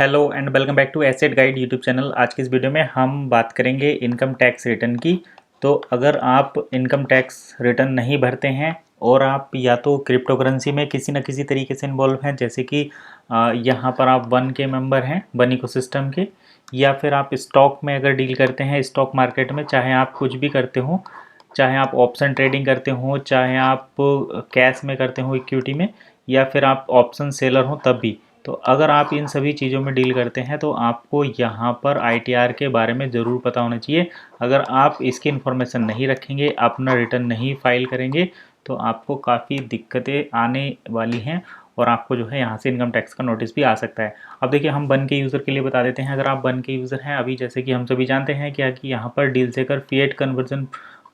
Hello and welcome back to Asset Guide YouTube channel. आज की इस वीडियो में हम बात करेंगे इनकम टैक्स रिटर्न की। तो अगर आप इनकम टैक्स रिटर्न नहीं भरते हैं और आप या तो क्रिप्टोकरेंसी में किसी न किसी तरीके से इन्वॉल्व हैं, जैसे कि यहाँ पर आप वन के मेंबर हैं वन इकोसिस्टम के, या फिर आप स्टॉक में अगर डील करते हैं स्टॉक मार्केट में, चाहे आप कुछ भी करते हो, चाहे आप ऑप्शन ट्रेडिंग करते हो, चाहे आप कैश में करते हो इक्विटी में, या फिर आप ऑप्शन सेलर हो तब भी। तो अगर आप इन सभी चीज़ों में डील करते हैं तो आपको यहाँ पर आईटीआर के बारे में ज़रूर पता होना चाहिए। अगर आप इसकी इन्फॉर्मेशन नहीं रखेंगे, अपना रिटर्न नहीं फाइल करेंगे, तो आपको काफ़ी दिक्कतें आने वाली हैं और आपको जो है यहाँ से इनकम टैक्स का नोटिस भी आ सकता है। अब देखिए, हम वन के यूज़र के लिए बता देते हैं। अगर आप वन के यूज़र हैं अभी, जैसे कि हम सभी जानते हैं क्या कि यहाँ पर डील सेकर फिएट कन्वर्जन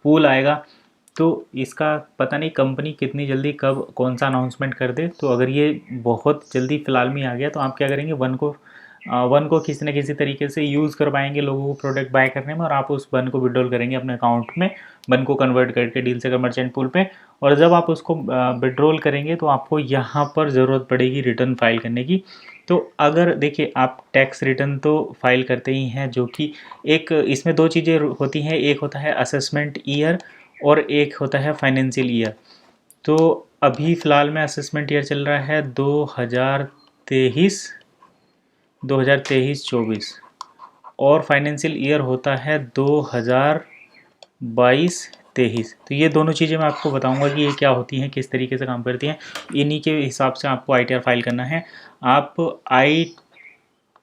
पूल आएगा, तो इसका पता नहीं कंपनी कितनी जल्दी कब कौन सा अनाउंसमेंट कर दे। तो अगर ये बहुत जल्दी फ़िलहाल में आ गया तो आप क्या करेंगे, वन को किसी न किसी तरीके से यूज़ करवाएंगे लोगों को प्रोडक्ट बाय करने में, और आप उस वन को विड्रॉल करेंगे अपने अकाउंट में, वन को कन्वर्ट करके डील से मर्चेंट पूल पे। और जब आप उसको विड्रॉल करेंगे तो आपको यहाँ पर ज़रूरत पड़ेगी रिटर्न फाइल करने की। तो अगर देखिए, आप टैक्स रिटर्न तो फाइल करते ही हैं, जो कि एक इसमें दो चीज़ें होती हैं, एक होता है असेसमेंट ईयर और एक होता है फाइनेंशियल ईयर। तो अभी फ़िलहाल में असेसमेंट ईयर चल रहा है 2023-24, और फाइनेंशियल ईयर होता है 2022-23। तो ये दोनों चीज़ें मैं आपको बताऊंगा कि ये क्या होती हैं, किस तरीके से काम करती हैं। इन्हीं के हिसाब से आपको आईटीआर फाइल करना है। आप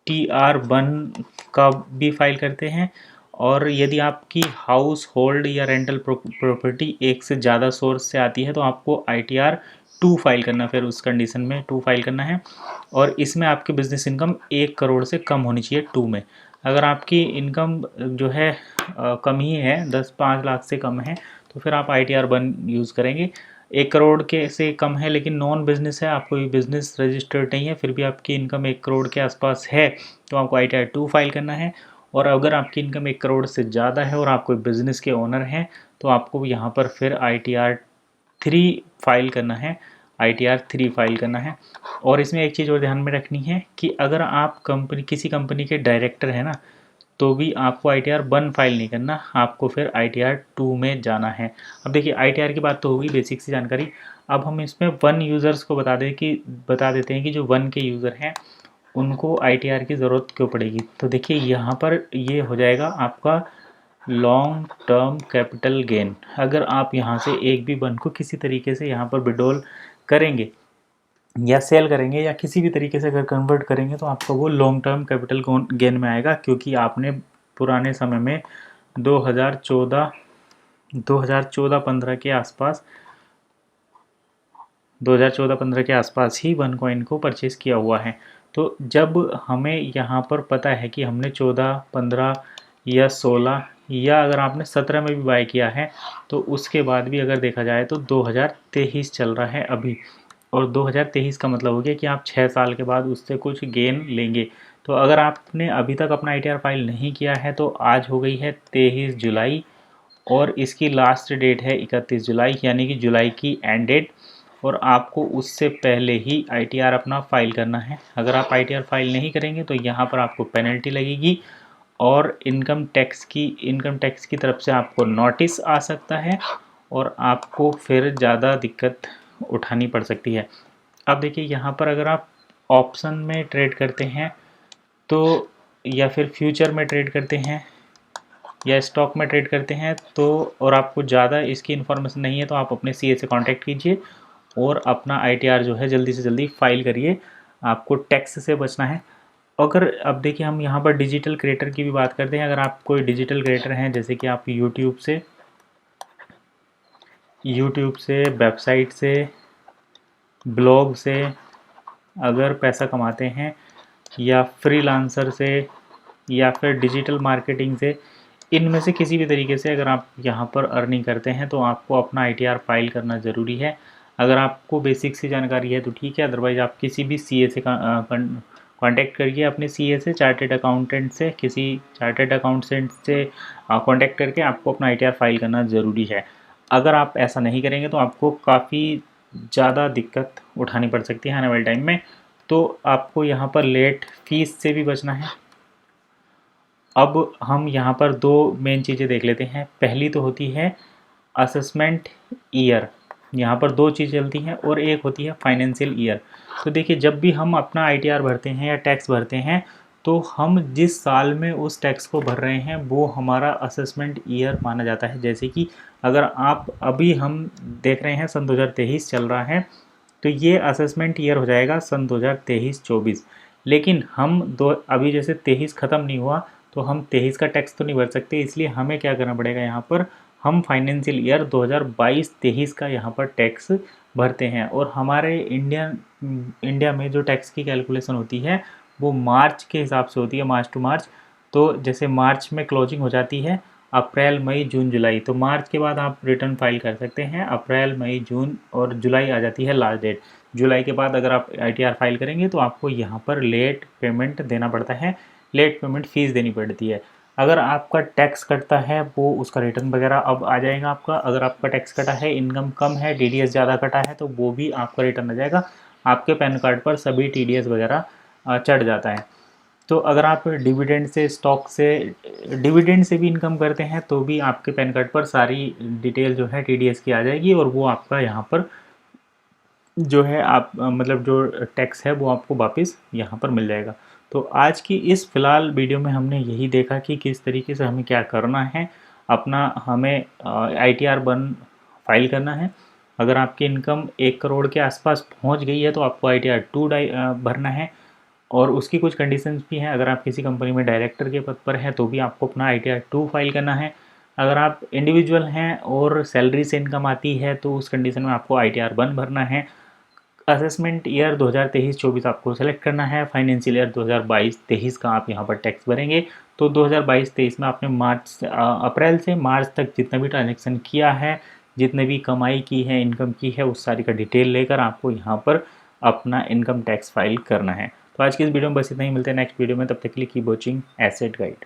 ITR-1 का भी फाइल करते हैं, और यदि आपकी हाउस होल्ड या रेंटल प्रॉपर्टी एक से ज़्यादा सोर्स से आती है तो आपको ITR-2 फाइल करना, फिर उस कंडीशन में 2 फाइल करना है। और इसमें आपकी बिजनेस इनकम 1 करोड़ से कम होनी चाहिए 2 में। अगर आपकी इनकम जो है कम ही है, 5 लाख से कम है, तो फिर आप ITR-1 यूज़ करेंगे। 1 करोड़ के से कम है लेकिन नॉन बिजनेस है, आपको बिजनेस रजिस्टर्ड नहीं है, फिर भी आपकी इनकम 1 करोड़ के आसपास है, तो आपको ITR-2 फाइल करना है। और अगर आपकी इनकम 1 करोड़ से ज़्यादा है और आप कोई बिज़नेस के ओनर हैं, तो आपको यहाँ पर फिर ITR-3 फाइल करना है, ITR-3 फाइल करना है। और इसमें एक चीज़ और ध्यान में रखनी है कि अगर आप किसी कंपनी के डायरेक्टर हैं ना, तो भी आपको ITR-1 फाइल नहीं करना, आपको फिर ITR-2 में जाना है। अब देखिए, ITR की बात तो होगी, बेसिक सी जानकारी। अब हम इसमें वन यूज़र्स को बता देते हैं कि जो वन के यूज़र हैं उनको ITR की ज़रूरत क्यों पड़ेगी। तो देखिए, यहाँ पर ये हो जाएगा आपका लॉन्ग टर्म कैपिटल गेन। अगर आप यहाँ से एक भी वन को किसी तरीके से यहाँ पर विड्रॉल करेंगे या सेल करेंगे या किसी भी तरीके से अगर कन्वर्ट करेंगे, तो आपका वो लॉन्ग टर्म कैपिटल गेन में आएगा, क्योंकि आपने पुराने समय में 2014-15 के आसपास 2014-15 के आसपास ही वन कॉइन को परचेज़ किया हुआ है। तो जब हमें यहाँ पर पता है कि हमने 14, 15 या 16, या अगर आपने 17 में भी बाय किया है, तो उसके बाद भी अगर देखा जाए तो 2023 चल रहा है अभी, और 2023 का मतलब हो गया कि आप 6 साल के बाद उससे कुछ गेन लेंगे। तो अगर आपने अभी तक अपना ITR फाइल नहीं किया है, तो आज हो गई है 23 जुलाई और इसकी लास्ट डेट है 31 जुलाई, यानी कि जुलाई की एंड डेट, और आपको उससे पहले ही ITR अपना फाइल करना है। अगर आप ITR फाइल नहीं करेंगे तो यहाँ पर आपको पेनल्टी लगेगी, और इनकम टैक्स की तरफ से आपको नोटिस आ सकता है, और आपको फिर ज़्यादा दिक्कत उठानी पड़ सकती है। अब देखिए, यहाँ पर अगर आप ऑप्शन में ट्रेड करते हैं तो, या फिर फ्यूचर में ट्रेड करते हैं या स्टॉक में ट्रेड करते हैं, तो और आपको ज़्यादा इसकी इन्फॉर्मेशन नहीं है, तो आप अपने CA से कांटेक्ट कीजिए और अपना ITR जो है जल्दी से जल्दी फाइल करिए। आपको टैक्स से बचना है। अगर अब देखिए, हम यहाँ पर डिजिटल क्रिएटर की भी बात करते हैं। अगर आप कोई डिजिटल क्रिएटर हैं, जैसे कि आप यूट्यूब से वेबसाइट से, ब्लॉग से अगर पैसा कमाते हैं, या फ्रीलांसर से, या फिर डिजिटल मार्केटिंग से, इनमें से किसी भी तरीके से अगर आप यहाँ पर अर्निंग करते हैं, तो आपको अपना ITR फाइल करना ज़रूरी है। अगर आपको बेसिक सी जानकारी है तो ठीक है, अदरवाइज़ आप किसी भी CA से कांटेक्ट करिए, अपने CA से, चार्टेड अकाउंटेंट से, किसी चार्टेड अकाउंटेंट से कांटेक्ट करके आपको अपना ITR फाइल करना ज़रूरी है। अगर आप ऐसा नहीं करेंगे तो आपको काफ़ी ज़्यादा दिक्कत उठानी पड़ सकती है आने वाले टाइम में। तो आपको यहाँ पर लेट फीस से भी बचना है। अब हम यहाँ पर दो मेन चीज़ें देख लेते हैं। पहली तो होती है असेसमेंट ईयर, यहाँ पर दो चीज़ चलती हैं, और एक होती है फाइनेंशियल ईयर। तो देखिए, जब भी हम अपना आईटीआर भरते हैं या टैक्स भरते हैं, तो हम जिस साल में उस टैक्स को भर रहे हैं वो हमारा असेसमेंट ईयर माना जाता है। जैसे कि अगर आप अभी हम देख रहे हैं सन 2023 चल रहा है, तो ये असेसमेंट ईयर हो जाएगा सन 2023-24। लेकिन हम अभी जैसे 23 ख़त्म नहीं हुआ, तो हम 23 का टैक्स तो नहीं भर सकते, इसलिए हमें क्या करना पड़ेगा, यहाँ पर हम फाइनेंशियल ईयर 2022-23 का यहाँ पर टैक्स भरते हैं। और हमारे इंडिया में जो टैक्स की कैलकुलेशन होती है वो मार्च के हिसाब से होती है, मार्च टू मार्च। तो जैसे मार्च में क्लोजिंग हो जाती है अप्रैल, मई, जून, जुलाई, तो मार्च के बाद आप रिटर्न फाइल कर सकते हैं। अप्रैल, मई, जून और जुलाई आ जाती है लास्ट डेट। जुलाई के बाद अगर आप आईटीआर फाइल करेंगे तो आपको यहाँ पर लेट पेमेंट देना पड़ता है, लेट पेमेंट फ़ीस देनी पड़ती है। अगर आपका टैक्स कटता है वो उसका रिटर्न वगैरह अब आ जाएगा आपका। अगर आपका टैक्स कटा है, इनकम कम है, टीडीएस ज़्यादा कटा है, तो वो भी आपका रिटर्न आ जाएगा। आपके पैन कार्ड पर सभी टीडीएस वगैरह चढ़ जाता है। तो अगर आप डिविडेंड से, स्टॉक से, डिविडेंड से भी इनकम करते हैं तो भी आपके पैन कार्ड पर सारी डिटेल जो है टीडीएस की आ जाएगी, और वो आपका यहाँ पर जो है आप मतलब जो टैक्स है वो आपको वापस यहाँ पर मिल जाएगा। तो आज की इस फ़िलहाल वीडियो में हमने यही देखा कि किस तरीके से हमें क्या करना है। अपना हमें आईटीआर फाइल करना है। अगर आपकी इनकम 1 करोड़ के आसपास पहुँच गई है तो आपको आईटीआर 2 भरना है, और उसकी कुछ कंडीशंस भी हैं। अगर आप किसी कंपनी में डायरेक्टर के पद पर हैं तो भी आपको अपना आईटीआर 2 फाइल करना है। अगर आप इंडिविजुअल हैं और सैलरी से इनकम आती है तो उस कंडीशन में आपको आईटीआर 1 भरना है। असेसमेंट ईयर 2023-24 आपको सेलेक्ट करना है। फाइनेंशियल ईयर 2022-23 का आप यहाँ पर टैक्स भरेंगे। तो 2022-23 में आपने अप्रैल से मार्च तक जितना भी ट्रांजेक्शन किया है, जितने भी कमाई की है, इनकम की है, उस सारी का डिटेल लेकर आपको यहाँ पर अपना इनकम टैक्स फाइल करना है। तो आज की इस वीडियो में बस इतना ही। मिलते हैं नेक्स्ट वीडियो में, तब तक के लिए कीप वॉचिंग एसेट गाइड।